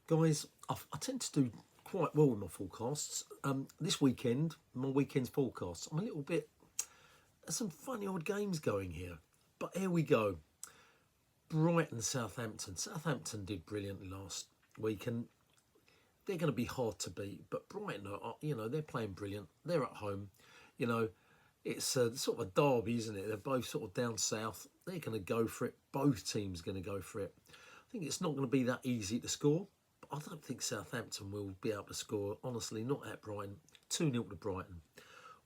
Guys, I tend to do quite well with my forecasts. This weekend, my weekend's forecasts, I'm a little bit. There's some funny old games going here. But here we go. Brighton, Southampton. Southampton did brilliantly last week, and they're going to be hard to beat. But Brighton, they're playing brilliant. They're at home. You know, it's sort of a derby, isn't it? They're both sort of down south. They're going to go for it. Both teams are going to go for it. I think it's not going to be that easy to score. But I don't think Southampton will be able to score. Honestly, not at Brighton. 2-0 to Brighton.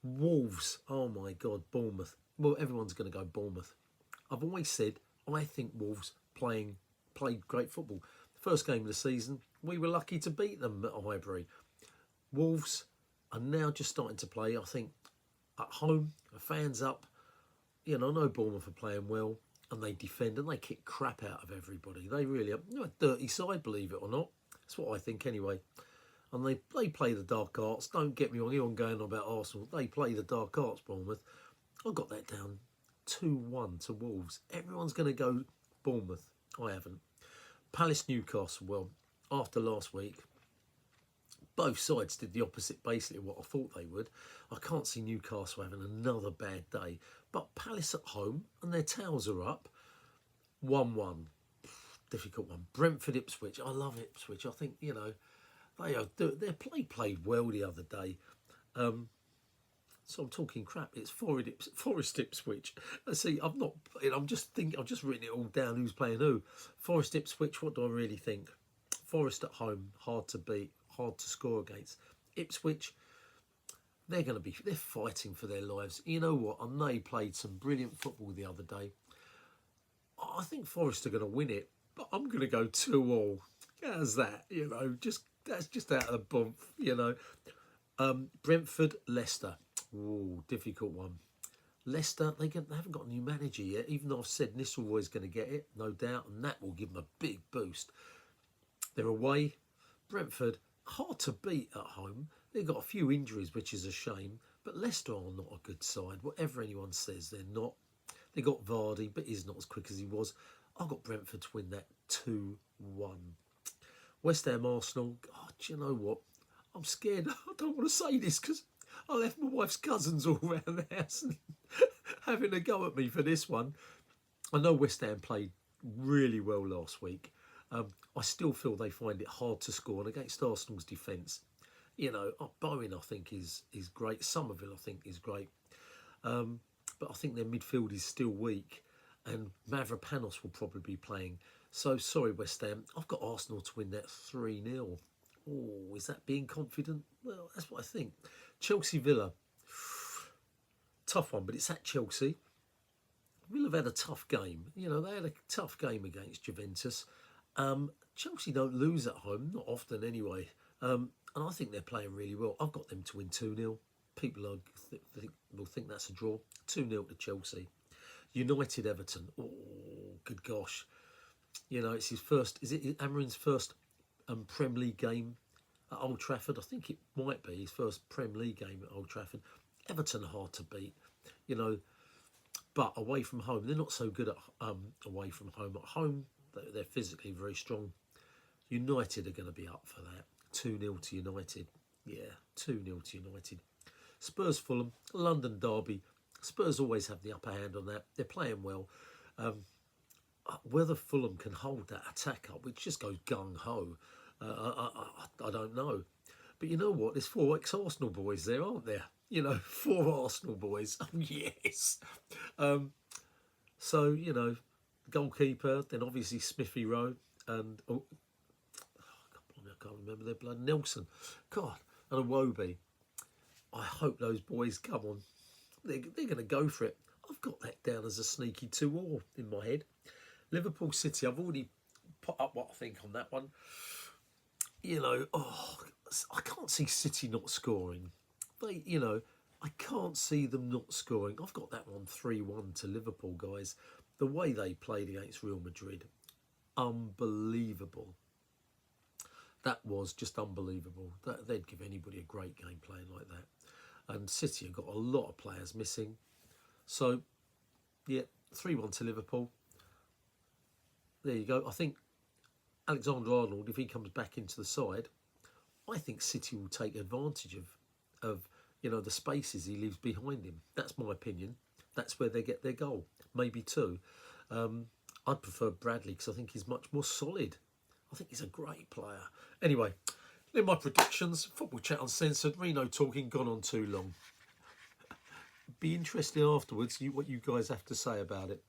Wolves. Oh, my God. Bournemouth. Well, everyone's going to go Bournemouth. I've always said I think Wolves played great football. First game of the season, we were lucky to beat them at Highbury. Wolves are now just starting to play. I think at home, the fans up. I know Bournemouth are playing well, and they defend and they kick crap out of everybody. They really are. A dirty side, believe it or not. That's what I think anyway. And they play the dark arts. Don't get me wrong, you're going on about Arsenal. They play the dark arts, Bournemouth. I got that down 2-1 to Wolves. Everyone's going to go Bournemouth. I haven't. Palace Newcastle. Well, after last week, both sides did the opposite basically of what I thought they would. I can't see Newcastle having another bad day. But Palace at home and their tails are up. 1-1. Difficult one. Brentford Ipswich. I love Ipswich. I think, they played well the other day. So I'm talking crap. It's Forest Ipswich. See, I'm just written it all down. Who's playing who? Forest Ipswich. What do I really think? Forest at home, hard to beat, hard to score against. Ipswich, they're fighting for their lives. You know what? And they played some brilliant football the other day. I think Forest are going to win it, but I'm going to go 2-2. How's that? That's just out of the bump. Brentford, Leicester. Ooh, difficult one. Leicester, they haven't got a new manager yet, even though I've said Nistelrooy's going to get it, no doubt, and that will give them a big boost. They're away. Brentford, hard to beat at home. They've got a few injuries, which is a shame, but Leicester are not a good side. Whatever anyone says, they're not. They got Vardy, but he's not as quick as he was. I've got Brentford to win that 2-1. West Ham, Arsenal. Oh, do you know what? I'm scared. I don't want to say this because I left my wife's cousins all around the house and having a go at me for this one. I know West Ham played really well last week. I still feel they find it hard to score, and against Arsenal's defence, Bowen I think is great. Somerville I think is great, but I think their midfield is still weak, and Mavropanos will probably be playing. So sorry West Ham, I've got Arsenal to win that 3-0. Oh, is that being confident? Well, that's what I think. Chelsea Villa, tough one, but it's at Chelsea. Villa have had a tough game. They had a tough game against Juventus. Chelsea don't lose at home, not often anyway. And I think they're playing really well. I've got them to win 2-0. People will think that's a draw. 2-0 to Chelsea. United Everton. Oh, good gosh. It's his first. Is it Amarin's first Prem League game at Old Trafford? I think it might be his first Prem League game at Old Trafford. Everton are hard to beat. But away from home, they're not so good at away from home. At home, they're physically very strong. United are going to be up for that. 2-0 to United. Yeah, 2-0 to United. Spurs Fulham, London derby. Spurs always have the upper hand on that. They're playing well. Whether Fulham can hold that attack up, which just goes gung-ho, I don't know. But you know what? There's 4 ex-Arsenal boys there, aren't there? 4 Arsenal boys. Oh, yes. So, goalkeeper, then obviously Smithy Rowe, and I can't remember their blood. Nelson, God, and Iwobi. I hope those boys come on. They're going to go for it. I've got that down as a sneaky 2-2 in my head. Liverpool City, I've already put up what I think on that one. I can't see City not scoring. I can't see them not scoring. I've got that one 3-1 to Liverpool, guys. The way they played against Real Madrid, unbelievable. That was just unbelievable. They'd give anybody a great game playing like that. And City have got a lot of players missing. So, yeah, 3-1 to Liverpool. There you go. I think Alexander-Arnold, if he comes back into the side, I think City will take advantage of the spaces he leaves behind him. That's my opinion. That's where they get their goal, maybe two. I'd prefer Bradley because I think he's much more solid. I think he's a great player. Anyway, in my predictions, Football Chat Uncensored, Reno talking, gone on too long. Be interesting afterwards what you guys have to say about it.